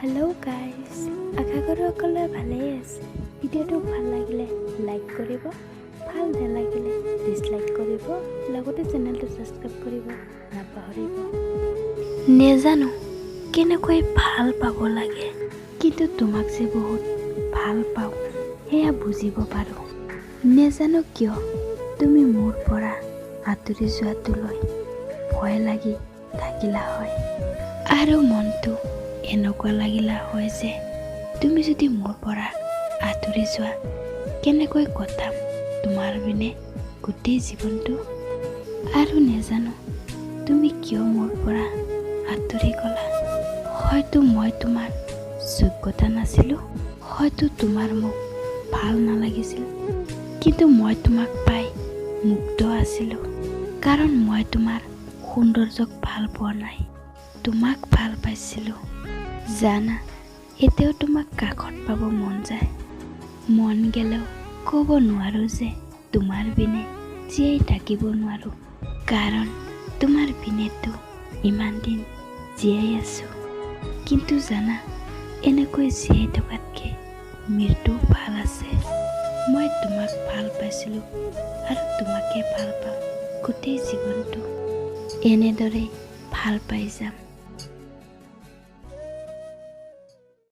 Hello' guys, আশা কৰোঁ সকলোৱে ভালেই আছে। ভিডিঅ'টো ভাল লাগিলে লাইক কৰিব, ভাল নালাগিলে ডিছলাইক কৰিব, লগতে চেনেলটো ছাবস্ক্ৰাইব কৰিব নাপাহৰিব। নেজানো কেনেকৈ ভাল পাব লাগে, কিন্তু তোমাক যে বহুত ভাল পাওঁ সেয়া বুজিব পাৰোঁ। নেজানো কিয় তুমি মোৰ পৰা আঁতৰি যোৱাটোলৈ ভয় লাগি থাকিলা হয়, আৰু মনটো এনেকুৱা লাগিলা হয় যে তুমি যদি মোৰ পৰা আঁতৰি যোৱা কেনেকৈ কটাম তোমাৰ বিনে গোটেই জীৱনটো। আৰু নেজানো তুমি কিয় মোৰ পৰা আঁতৰি গ'লা। হয়তো মই তোমাৰ যোগ্যতা নাছিলোঁ, হয়তো তোমাৰ মোক ভাল নালাগিছিল, কিন্তু মই তোমাক পাই মুগ্ধ আছিলোঁ, কাৰণ মই তোমাৰ সৌন্দৰ্যক ভাল পোৱা নাই, তোমাক ভাল পাইছিলোঁ। জানা, এতিয়াও তোমাক কাষত পাব মন যায়, মন গ'লেও ক'ব নোৱাৰোঁ যে তোমাৰ বিনে জীয়াই থাকিব নোৱাৰোঁ, কাৰণ তোমাৰ বিনেতো ইমান দিন জীয়াই আছোঁ। কিন্তু জানা, এনেকৈ জীয়াই থকাতকৈ মৃত্যু ভাল আছে। মই তোমাক ভাল পাইছিলোঁ আৰু তোমাকে ভাল পাম গোটেই জীৱনটো, এনেদৰে ভাল পাই যাম।